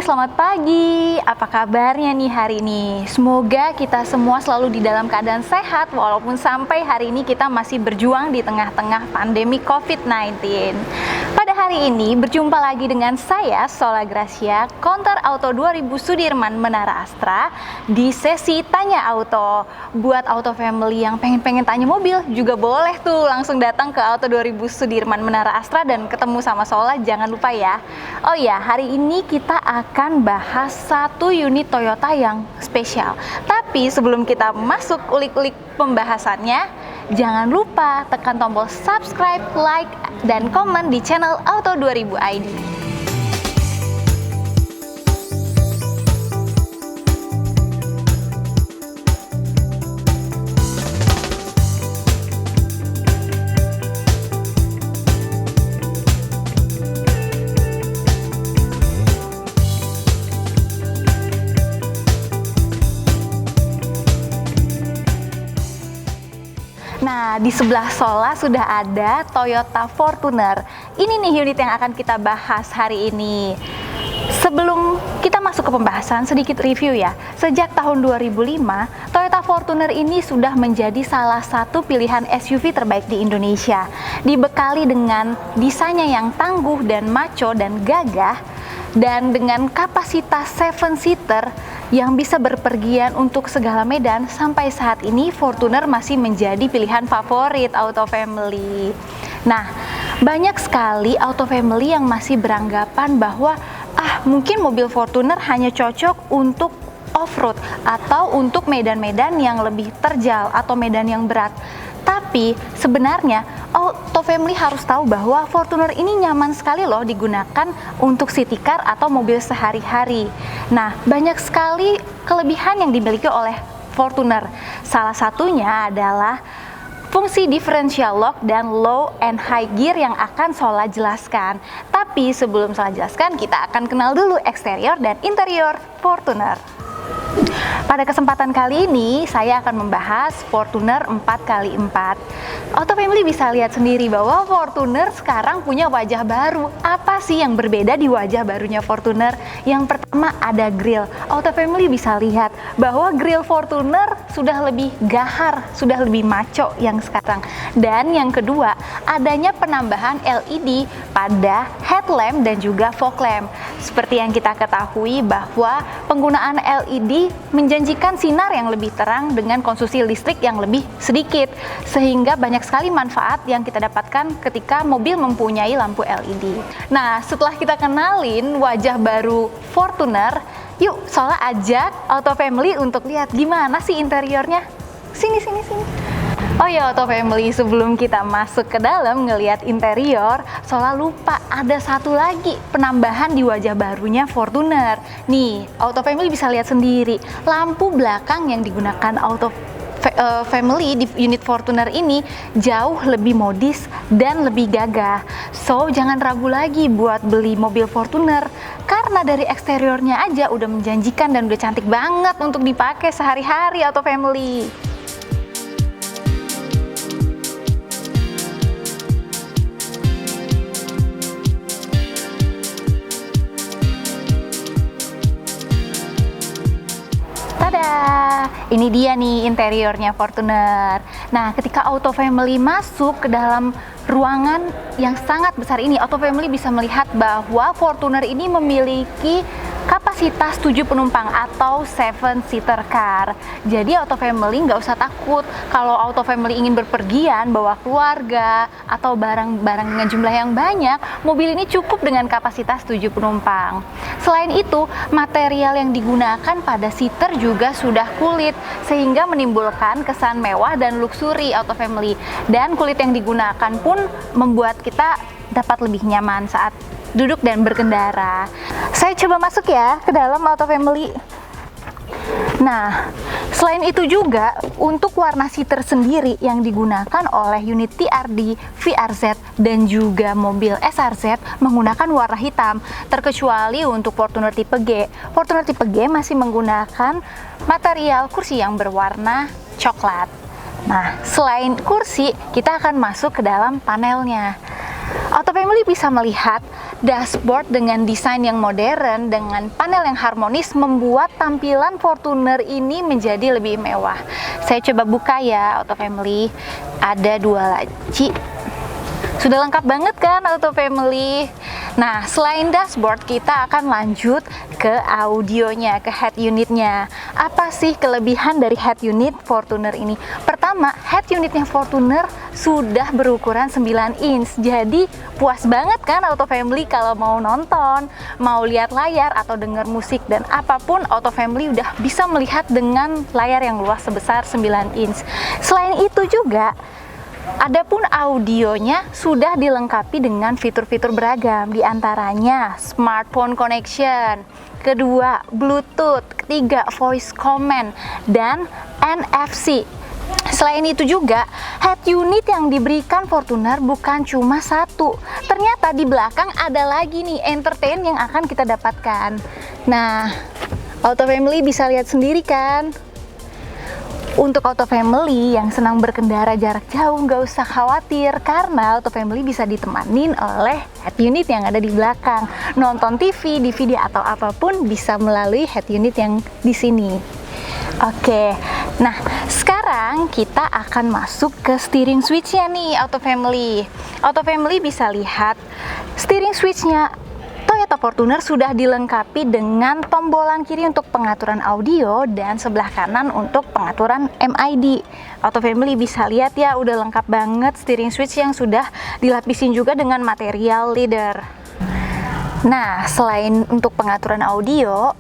selamat pagi. Apa kabarnya nih hari ini? Semoga kita semua selalu di dalam keadaan sehat walaupun sampai hari ini kita masih berjuang di tengah-tengah pandemi COVID-19. Pada hari ini berjumpa lagi dengan saya, Sola Gracia, Counter Auto 2000 Sudirman Menara Astra di sesi Tanya Auto. Buat Auto Family yang pengen tanya mobil juga boleh tuh langsung datang ke Auto 2000 Sudirman Menara Astra dan ketemu sama Sola, jangan lupa ya. Oh ya, hari ini kita akan bahas satu unit Toyota yang spesial. Tapi sebelum kita masuk ulik-ulik pembahasannya, jangan lupa tekan tombol subscribe, like, dan komen di channel Auto 2000 ID. Nah, di sebelah Sola sudah ada Toyota Fortuner. Ini nih unit yang akan kita bahas hari ini. Sebelum kita masuk ke pembahasan, sedikit review ya. Sejak tahun 2005, Toyota Fortuner ini sudah menjadi salah satu pilihan SUV terbaik di Indonesia. Dibekali dengan desainnya yang tangguh dan maco dan gagah, dan dengan kapasitas 7-seater yang bisa berpergian untuk segala medan, sampai saat ini Fortuner masih menjadi pilihan favorit Auto Family. Nah, banyak sekali Auto Family yang masih beranggapan bahwa mungkin mobil Fortuner hanya cocok untuk off-road atau untuk medan-medan yang lebih terjal atau medan yang berat. Tapi sebenarnya Auto Family harus tahu bahwa Fortuner ini nyaman sekali loh digunakan untuk city car atau mobil sehari-hari. Nah, banyak sekali kelebihan yang dimiliki oleh Fortuner. Salah satunya adalah fungsi differential lock dan low and high gear yang akan Sola jelaskan. Tapi sebelum Sola jelaskan, kita akan kenal dulu eksterior dan interior Fortuner. Pada kesempatan kali ini, saya akan membahas Fortuner 4x4. Auto Family bisa lihat sendiri bahwa Fortuner sekarang punya wajah baru. Apa sih yang berbeda di wajah barunya Fortuner? Yang pertama ada grill. Auto Family bisa lihat bahwa grill Fortuner sudah lebih gahar, sudah lebih maco yang sekarang. Dan yang kedua, adanya penambahan LED pada headlamp dan juga fog lamp. Seperti yang kita ketahui bahwa penggunaan LED menjanjikan sinar yang lebih terang dengan konsumsi listrik yang lebih sedikit, sehingga banyak sekali manfaat yang kita dapatkan ketika mobil mempunyai lampu LED. Nah, setelah kita kenalin wajah baru Fortuner, yuk Sola ajak Auto Family untuk lihat gimana sih interiornya. Sini. Oh ya Auto Family, sebelum kita masuk ke dalam ngelihat interior, Sola lupa ada satu lagi penambahan di wajah barunya Fortuner. Nih, Auto Family bisa lihat sendiri, lampu belakang yang digunakan Auto Family di unit Fortuner ini jauh lebih modis dan lebih gagah. So, jangan ragu lagi buat beli mobil Fortuner, karena dari eksteriornya aja udah menjanjikan dan udah cantik banget untuk dipakai sehari-hari Auto Family. Ini dia nih interiornya Fortuner. Nah, ketika Auto Family masuk ke dalam ruangan yang sangat besar ini, Auto Family bisa melihat bahwa Fortuner ini memiliki kapasitas 7 penumpang atau 7-seater car. Jadi Auto Family nggak usah takut kalau Auto Family ingin berpergian bawa keluarga atau barang-barang dengan jumlah yang banyak, mobil ini cukup dengan kapasitas 7 penumpang. Selain itu, material yang digunakan pada seater juga sudah kulit, sehingga menimbulkan kesan mewah dan luksuri Auto Family. Dan kulit yang digunakan pun membuat kita dapat lebih nyaman saat duduk dan berkendara. Saya coba masuk ya ke dalam Auto Family. Nah, selain itu juga untuk warna seater sendiri yang digunakan oleh unit TRD, VRZ, dan juga mobil SRZ menggunakan warna hitam, terkecuali untuk Fortuner tipe G. Fortuner tipe G masih menggunakan material kursi yang berwarna coklat. Nah, selain kursi, kita akan masuk ke dalam panelnya. Auto Family bisa melihat dashboard dengan desain yang modern, dengan panel yang harmonis, membuat tampilan Fortuner ini menjadi lebih mewah. Saya coba buka ya Auto Family. Ada 2 laci. Sudah lengkap banget kan Auto Family? Nah, selain dashboard, kita akan lanjut ke audionya, ke head unitnya. Apa sih kelebihan dari head unit Fortuner ini? Pertama, head unitnya Fortuner sudah berukuran 9 inch. Jadi puas banget kan Auto Family kalau mau nonton, mau lihat layar atau dengar musik dan apapun, Auto Family udah bisa melihat dengan layar yang luas sebesar 9 inch. Selain itu juga, adapun audionya sudah dilengkapi dengan fitur-fitur beragam, diantaranya smartphone connection, kedua Bluetooth, ketiga voice command, dan NFC. Selain itu juga, head unit yang diberikan Fortuner bukan cuma satu. Ternyata di belakang ada lagi nih entertain yang akan kita dapatkan. Nah, Auto Family bisa lihat sendiri kan? Untuk Auto Family yang senang berkendara jarak jauh, nggak usah khawatir karena Auto Family bisa ditemanin oleh head unit yang ada di belakang. Nonton TV, DVD atau apapun bisa melalui head unit yang di sini. Oke, nah sekarang kita akan masuk ke steering switch-nya nih Auto Family. Auto Family bisa lihat steering switch-nya Toyota Fortuner sudah dilengkapi dengan tombolan kiri untuk pengaturan audio dan sebelah kanan untuk pengaturan MID. Auto Family bisa lihat ya, udah lengkap banget steering switch yang sudah dilapisin juga dengan material leather. Nah, selain untuk pengaturan audio,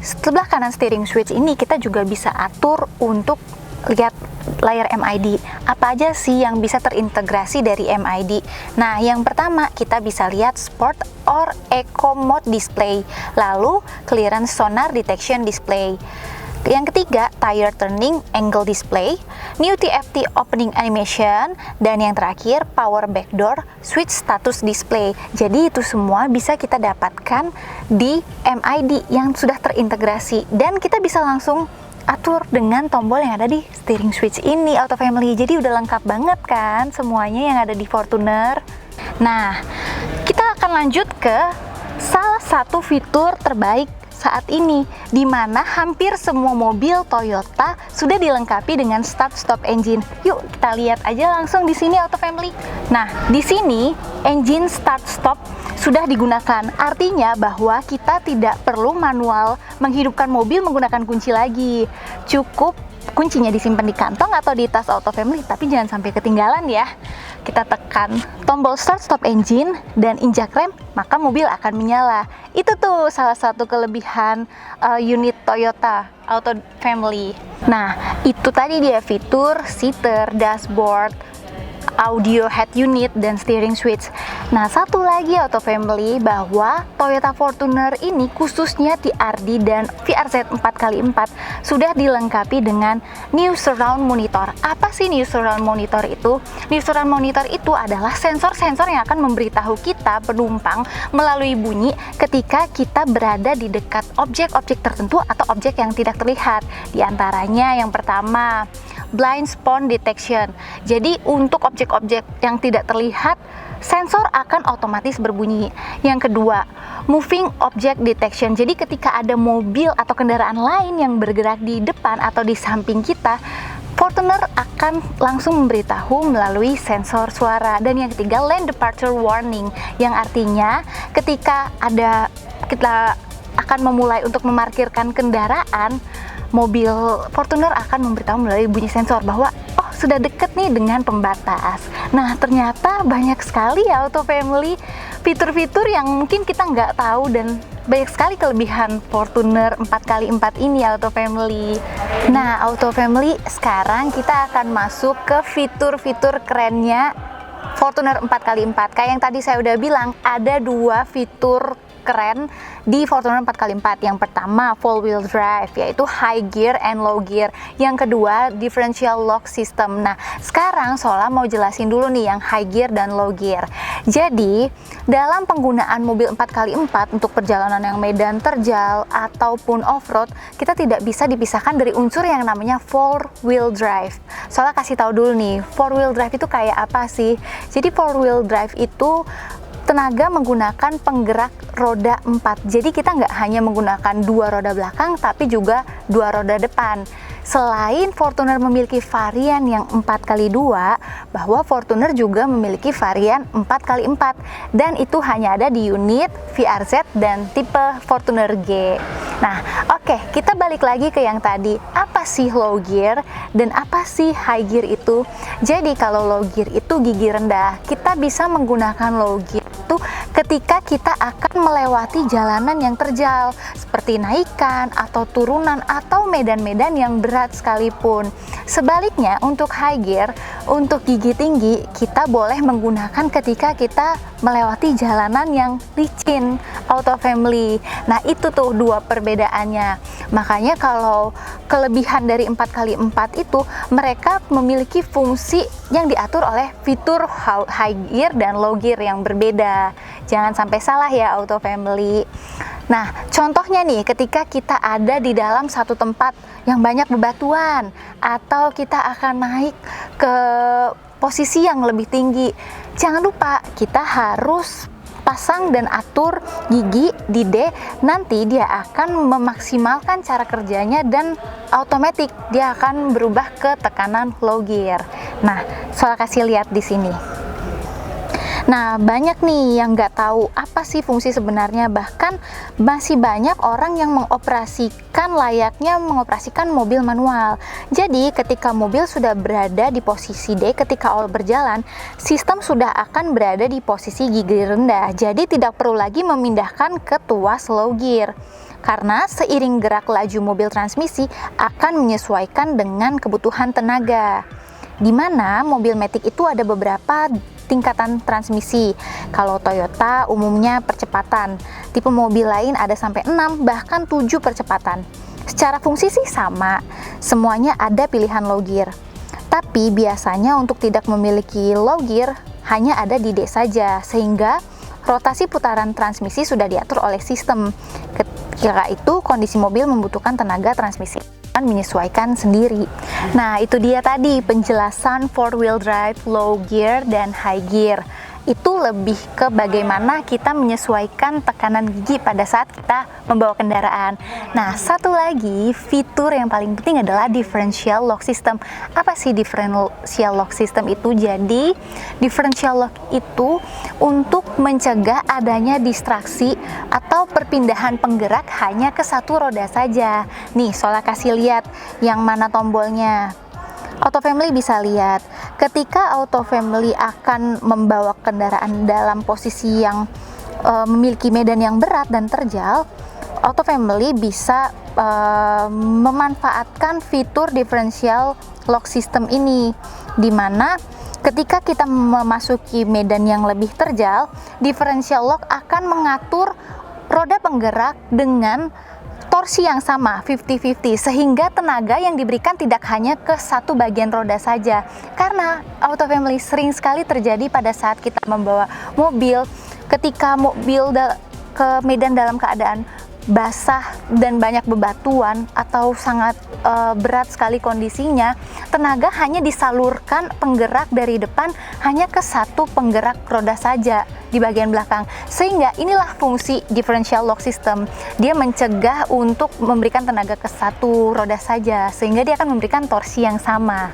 sebelah kanan steering switch ini kita juga bisa atur untuk lihat layar MID. Apa aja sih yang bisa terintegrasi dari MID? Nah, yang pertama kita bisa lihat Sport or Eco Mode Display, lalu Clearance Sonar Detection Display. Yang ketiga, Tire Turning Angle Display, New TFT Opening Animation, dan yang terakhir, Power Backdoor Switch Status Display. Jadi itu semua bisa kita dapatkan di MID yang sudah terintegrasi dan kita bisa langsung atur dengan tombol yang ada di steering switch ini Auto Family. Jadi udah lengkap banget kan semuanya yang ada di Fortuner. Nah, kita akan lanjut ke salah satu fitur terbaik saat ini, di mana hampir semua mobil Toyota sudah dilengkapi dengan start-stop engine. Yuk kita lihat aja langsung di sini Auto Family. Nah, di sini engine start-stop sudah digunakan. Artinya bahwa kita tidak perlu manual menghidupkan mobil menggunakan kunci lagi. Cukup kuncinya disimpan di kantong atau di tas Auto Family, tapi jangan sampai ketinggalan ya. Kita tekan tombol start stop engine dan injak rem, maka mobil akan menyala. Itu tuh salah satu kelebihan unit Toyota Auto Family. Nah, itu tadi dia fitur seater, dashboard, audio head unit, dan steering switch. Nah, satu lagi Auto Family, bahwa Toyota Fortuner ini khususnya TRD dan VRZ 4x4 sudah dilengkapi dengan New Surround Monitor. Apa sih New Surround Monitor itu? New Surround Monitor itu adalah sensor-sensor yang akan memberitahu kita penumpang melalui bunyi ketika kita berada di dekat objek-objek tertentu atau objek yang tidak terlihat. Di antaranya yang pertama, blind spot detection. Jadi untuk objek-objek yang tidak terlihat, sensor akan otomatis berbunyi. Yang kedua, moving object detection. Jadi ketika ada mobil atau kendaraan lain yang bergerak di depan atau di samping kita, Fortuner akan langsung memberitahu melalui sensor suara. Dan yang ketiga, lane departure warning, yang artinya ketika kita akan memulai untuk memarkirkan kendaraan, mobil Fortuner akan memberitahu melalui bunyi sensor bahwa sudah deket nih dengan pembatas. Nah, ternyata banyak sekali ya Auto Family fitur-fitur yang mungkin kita nggak tahu, dan banyak sekali kelebihan Fortuner 4x4 ini Auto Family. Nah, Auto Family, sekarang kita akan masuk ke fitur-fitur kerennya Fortuner 4x4. Kayak yang tadi saya udah bilang, ada dua fitur keren di Fortuner 4x4. Yang pertama, full wheel drive, yaitu high gear and low gear. Yang kedua, differential lock system. Nah, sekarang Sola mau jelasin dulu nih yang high gear dan low gear. Jadi, dalam penggunaan mobil 4x4 untuk perjalanan yang medan terjal ataupun off-road, kita tidak bisa dipisahkan dari unsur yang namanya four wheel drive. Soalnya kasih tahu dulu nih, four wheel drive itu kayak apa sih? Jadi four wheel drive itu tenaga menggunakan penggerak roda 4. Jadi kita nggak hanya menggunakan 2 roda belakang, tapi juga 2 roda depan. Selain Fortuner memiliki varian yang 4x2, bahwa Fortuner juga memiliki varian 4x4, dan itu hanya ada di unit VRZ dan tipe Fortuner G. Nah, oke, kita balik lagi ke yang tadi. Apa sih low gear dan apa sih high gear itu? Jadi kalau low gear itu gigi rendah. Kita bisa menggunakan low gear itu ketika kita akan melewati jalanan yang terjal, seperti naikan atau turunan atau medan-medan yang berat sekalipun. Sebaliknya untuk high gear, untuk gigi tinggi, kita boleh menggunakan ketika kita melewati jalanan yang licin, auto family. Nah, itu tuh dua perbedaannya. Makanya kalau kelebihan dari 4x4 itu, mereka memiliki fungsi yang diatur oleh fitur high gear dan low gear yang berbeda. Jangan sampai salah ya auto family. Nah, contohnya nih, ketika kita ada di dalam satu tempat yang banyak bebatuan, atau kita akan naik ke posisi yang lebih tinggi, jangan lupa kita harus pasang dan atur gigi di D. Nanti dia akan memaksimalkan cara kerjanya dan otomatis dia akan berubah ke tekanan low gear. Nah, Soal kasih lihat di sini. Nah, banyak nih yang nggak tahu apa sih fungsi sebenarnya, bahkan masih banyak orang yang layaknya mengoperasikan mobil manual. Jadi, ketika mobil sudah berada di posisi D ketika awal berjalan, sistem sudah akan berada di posisi gigi rendah. Jadi, tidak perlu lagi memindahkan ke tuas low gear. Karena seiring gerak laju mobil transmisi akan menyesuaikan dengan kebutuhan tenaga. Di mana mobil Matic itu ada beberapa tingkatan transmisi. Kalau Toyota umumnya percepatan, tipe mobil lain ada sampai 6 bahkan 7 percepatan. Secara fungsi sih sama, semuanya ada pilihan low gear. Tapi biasanya untuk tidak memiliki low gear hanya ada di D saja, sehingga rotasi putaran transmisi sudah diatur oleh sistem. Ketika itu kondisi mobil membutuhkan tenaga transmisi menyesuaikan sendiri. Nah, itu dia tadi penjelasan four wheel drive, low gear, dan high gear. Itu lebih ke bagaimana kita menyesuaikan tekanan gigi pada saat kita membawa kendaraan. Nah, satu lagi fitur yang paling penting adalah differential lock system. Apa sih differential lock system itu? Jadi, differential lock itu untuk mencegah adanya distraksi atau perpindahan penggerak hanya ke satu roda saja. Nih, Sola kasih lihat yang mana tombolnya. Auto family bisa lihat, ketika auto family akan membawa kendaraan dalam posisi yang memiliki medan yang berat dan terjal, auto family bisa memanfaatkan fitur differential lock system ini, di mana ketika kita memasuki medan yang lebih terjal, differential lock akan mengatur roda penggerak dengan torsi yang sama 50-50, sehingga tenaga yang diberikan tidak hanya ke satu bagian roda saja. Karena auto family sering sekali terjadi pada saat kita membawa mobil, ketika mobil ke medan dalam keadaan basah dan banyak bebatuan atau sangat berat sekali kondisinya, tenaga hanya disalurkan penggerak dari depan hanya ke satu penggerak roda saja di bagian belakang, sehingga inilah fungsi differential lock system. Dia mencegah untuk memberikan tenaga ke satu roda saja, sehingga dia akan memberikan torsi yang sama.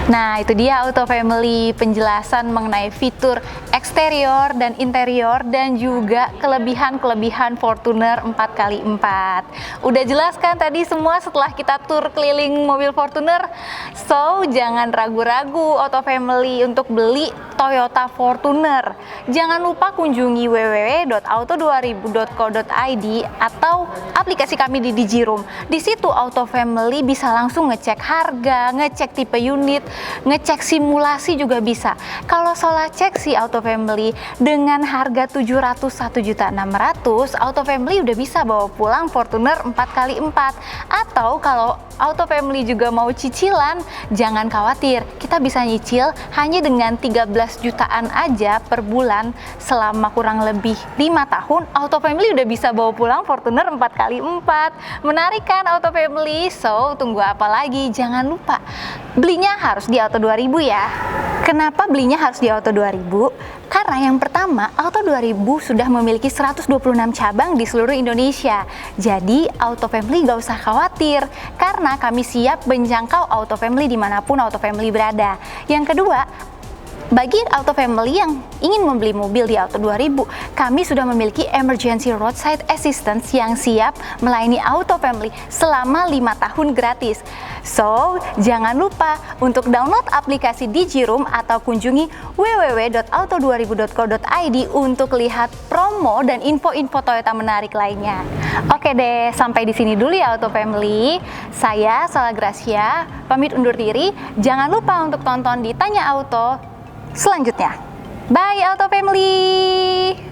Nah, itu dia auto family, penjelasan mengenai fitur eksterior dan interior dan juga kelebihan-kelebihan Fortuner 4x4. Udah jelas kan tadi semua setelah kita tur keliling mobil Fortuner? So, jangan ragu-ragu auto family untuk beli Toyota Fortuner. Jangan lupa kunjungi www.auto2000.co.id atau aplikasi kami di Digiroom. Di situ auto family bisa langsung ngecek harga, ngecek tipe unit, ngecek simulasi juga bisa. Kalau Sola cek si Auto Family dengan harga 701.600.000, Auto Family udah bisa bawa pulang Fortuner 4x4. Atau kalau Auto Family juga mau cicilan, jangan khawatir, kita bisa nyicil hanya dengan 13 jutaan aja per bulan selama kurang lebih 5 tahun. Auto Family udah bisa bawa pulang Fortuner 4x4. Menarik kan Auto Family? So, tunggu apa lagi? Jangan lupa, belinya harus di Auto 2000 ya. Kenapa belinya harus di Auto 2000? Karena yang pertama, Auto 2000 sudah memiliki 126 cabang di seluruh Indonesia. Jadi, Auto Family gak usah khawatir, karena kami siap menjangkau Auto Family dimanapun Auto Family berada. Yang kedua, bagi Auto Family yang ingin membeli mobil di Auto 2000, kami sudah memiliki Emergency Roadside Assistance yang siap melayani Auto Family selama 5 tahun gratis. So, jangan lupa untuk download aplikasi DigiRoom atau kunjungi www.auto2000.co.id untuk lihat promo dan info-info Toyota menarik lainnya. Oke deh, sampai di sini dulu ya Auto Family. Saya Sola Gracia, pamit undur diri. Jangan lupa untuk tonton di Tanya Auto selanjutnya. Bye Auto Family!